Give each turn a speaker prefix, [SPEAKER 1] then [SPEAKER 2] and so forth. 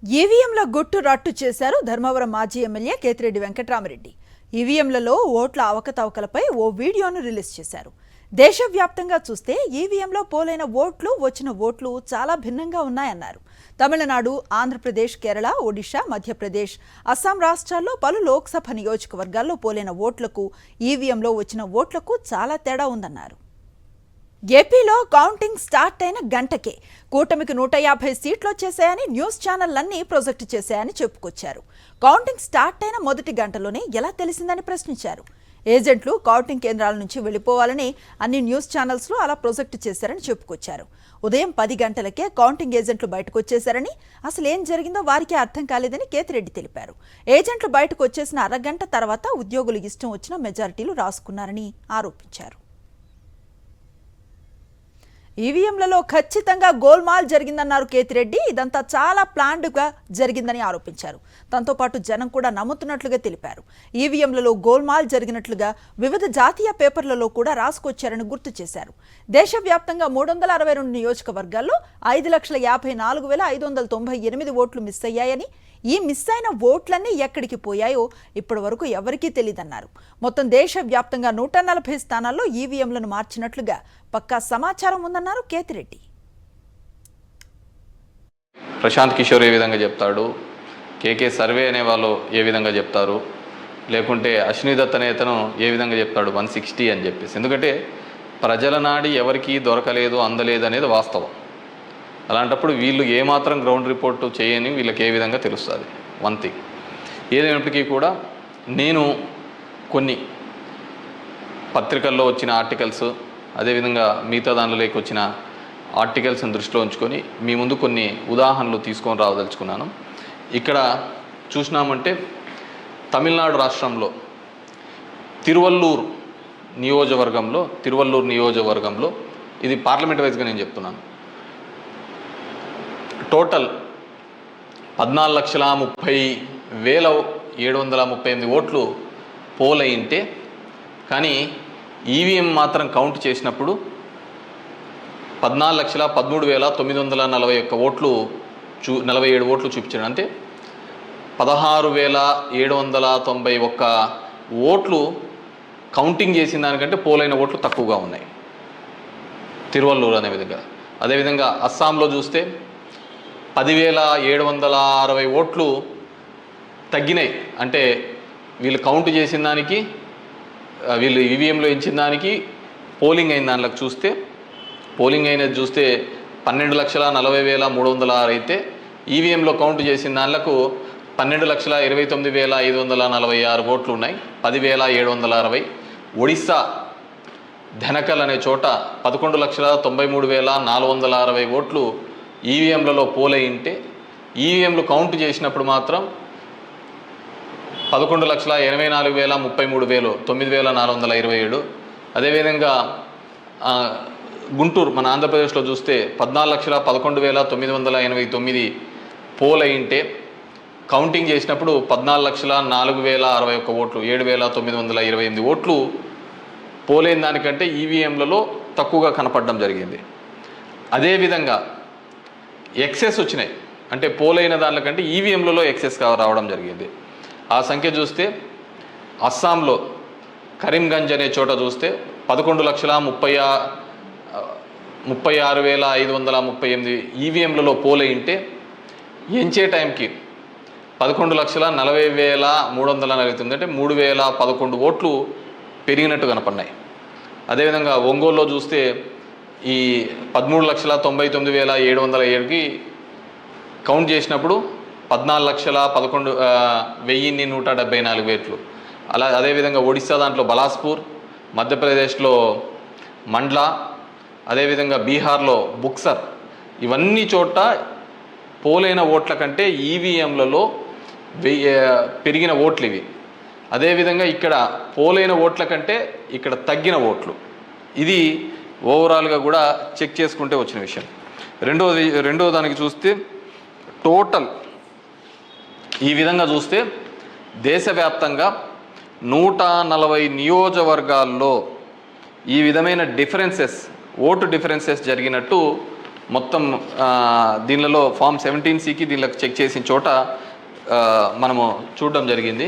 [SPEAKER 1] ఈవీఎంల గుట్టు రట్టు చేశారు ధర్మవరం మాజీ ఎమ్మెల్యే కేతిరెడ్డి వెంకట్రామరెడ్డి. ఈవీఎంలలో ఓట్ల అవకతవకలపై ఓ వీడియోను రిలీజ్ చేశారు. దేశవ్యాప్తంగా చూస్తే ఈవీఎంలో పోలైన ఓట్లు వచ్చిన ఓట్లు చాలా భిన్నంగా ఉన్నాయన్నారు. తమిళనాడు, ఆంధ్రప్రదేశ్, కేరళ, ఒడిశా, మధ్యప్రదేశ్, అస్సాం రాష్ట్రాల్లో పలు లోక్సభ నియోజకవర్గాల్లో పోలైన ఓట్లకు ఈవీఎంలో వచ్చిన ఓట్లకు చాలా తేడా ఉందన్నారు. ఏపీలో కౌంటింగ్ స్టార్ట్ అయిన గంటకే కూటమికి 150 సీట్లు వచ్చేసాయని న్యూస్ ఛానళ్లన్నీ ప్రొజెక్ట్ చేశాయని చెప్పుకొచ్చారు. కౌంటింగ్ స్టార్ట్ అయిన మొదటి గంటలోనే ఎలా తెలిసిందని ప్రశ్నించారు. ఏజెంట్లు కౌంటింగ్ కేంద్రాల నుంచి వెళ్లిపోవాలని అన్ని న్యూస్ ఛానల్స్లో అలా ప్రొజెక్ట్ చేశారని చెప్పుకొచ్చారు. ఉదయం 10 గంటలకే కౌంటింగ్ ఏజెంట్లు బయటకు వచ్చేశారని, అసలు ఏం జరిగిందో వారికే అర్థం కాలేదని కేతిరెడ్డి తెలిపారు. ఏజెంట్లు బయటకు వచ్చేసిన అరగంట తర్వాత ఉద్యోగులు ఇష్టం వచ్చిన మెజారిటీలు రాసుకున్నారని ఆరోపించారు. ఈవీఎంలలో ఖచ్చితంగా గోల్మాల్ జరిగిందన్నారు కేతిరెడ్డి. ఇదంతా చాలా ప్లాన్డ్గా జరిగిందని ఆరోపించారు. దాంతో పాటు జనం కూడా నమ్ముతున్నట్లుగా తెలిపారు. ఈవీఎంలలో గోల్మాల్ జరిగినట్లుగా వివిధ జాతీయ పేపర్లలో కూడా రాసుకొచ్చారని గుర్తు చేశారు. దేశవ్యాప్తంగా 362 నియోజకవర్గాల్లో 5,54,598 ఓట్లు మిస్ అయ్యాయని, ఈ మిస్ అయిన ఓట్లన్నీ ఎక్కడికి పోయాయో ఇప్పటి వరకు ఎవరికీ తెలియదన్నారు. మొత్తం దేశవ్యాప్తంగా 140 స్థానాల్లో ఈవీఎంలను మార్చినట్లుగా పక్కా సమాచారం ఉందన్నారు కేతిరెడ్డి.
[SPEAKER 2] ప్రశాంత్ కిషోర్ ఏ విధంగా చెప్తాడు, కేకే సర్వే అనే వాళ్ళు ఏ విధంగా చెప్తారు, లేకుంటే అశ్విని దత్ నేతను ఏ విధంగా చెప్తాడు 160 అని చెప్పేసి. ఎందుకంటే ప్రజల నాడి ఎవరికి దొరకలేదు, అందలేదు అనేది వాస్తవం. అలాంటప్పుడు వీళ్ళు ఏమాత్రం గ్రౌండ్ రిపోర్టు చేయని వీళ్ళకి ఏ విధంగా తెలుస్తుంది. వన్ థింగ్ ఏదైనప్పటికీ కూడా నేను కొన్ని పత్రికల్లో వచ్చిన ఆర్టికల్స్, అదేవిధంగా మిగతా దానిలోకి వచ్చిన ఆర్టికల్స్ని దృష్టిలో ఉంచుకొని మీ ముందు కొన్ని ఉదాహరణలు తీసుకొని రావదలుచుకున్నాను. ఇక్కడ చూసినామంటే తమిళనాడు రాష్ట్రంలో తిరువల్లూరు నియోజకవర్గంలో ఇది పార్లమెంట్ వైజ్గా నేను చెప్తున్నాను. టోటల్ 14,30,738 ఓట్లు పోల్ అయింటే, కానీ ఈవీఎం మాత్రం కౌంట్ చేసినప్పుడు 14,13,941 ఓట్లు 47 ఓట్లు చూపించాడు. అంటే 16,791 ఓట్లు కౌంటింగ్ చేసిన దానికంటే పోలైన ఓట్లు తక్కువగా ఉన్నాయి తిరువల్లూరు అనే విధంగా. అదేవిధంగా అస్సాంలో చూస్తే 10,760 ఓట్లు తగ్గినాయి. అంటే వీళ్ళు కౌంట్ చేసిన దానికి, వీళ్ళు ఈవీఎంలో ఇచ్చిన దానికి పోలింగ్ అయిన దానిలోకి చూస్తే, పోలింగ్ అయినది చూస్తే 12,40,306 అయితే ఈవీఎంలో కౌంట్ చేసిన దానిలకు 12,29,546 ఓట్లు ఉన్నాయి, 10,760. ఒడిస్సా ధనకల్ అనే చోట 11,93,460 ఓట్లు ఈవీఎంలలో పోలయింటే, ఈవీఎంలు కౌంట్ చేసినప్పుడు మాత్రం 11,84,033 9,427. అదేవిధంగా గుంటూరు మన ఆంధ్రప్రదేశ్లో చూస్తే 14,11,989 పోలయింటే, కౌంటింగ్ చేసినప్పుడు 14,04,061 ఓట్లు 7,928 ఓట్లు పోలైన దానికంటే ఈవీఎంలలో తక్కువగా కనపడడం జరిగింది. అదేవిధంగా ఎక్సెస్ వచ్చినాయి, అంటే పోలైన దానికంటే ఈవీఎంలలో ఎక్సెస్ రావడం జరిగింది. ఆ సంఖ్య చూస్తే అస్సాంలో కరీంగంజ్ అనే చోట చూస్తే 11,36,538 ఈవీఎంలలో పోలయింటే, ఎంచే టైంకి 11,40,349 అంటే 3,011 ఓట్లు పెరిగినట్టు కనపడినాయి. అదేవిధంగా ఒంగోలులో చూస్తే ఈ 13,99,707కి కౌంట్ చేసినప్పుడు 14,11,174 ఓట్లు. అదేవిధంగా ఒడిస్సా దాంట్లో బలాస్పూర్, మధ్యప్రదేశ్లో మండ్లా, అదేవిధంగా బీహార్లో బుక్సర్, ఇవన్నీ చోట పోలైన ఓట్ల కంటే ఈవీఎంలలో పెరిగిన ఓట్లు ఇవి. అదేవిధంగా ఇక్కడ పోలైన ఓట్ల కంటే ఇక్కడ తగ్గిన ఓట్లు. ఇది ఓవరాల్గా కూడా చెక్ చేసుకుంటే వచ్చిన విషయం. రెండో దానికి చూస్తే టోటల్ ఈ విధంగా చూస్తే దేశవ్యాప్తంగా 140 నియోజకవర్గాల్లో ఈ విధమైన ఓటు డిఫరెన్సెస్ జరిగినట్టు మొత్తం దీనిలో ఫామ్ 17C దీనిలో చెక్ చేసిన చోట మనము చూడడం జరిగింది.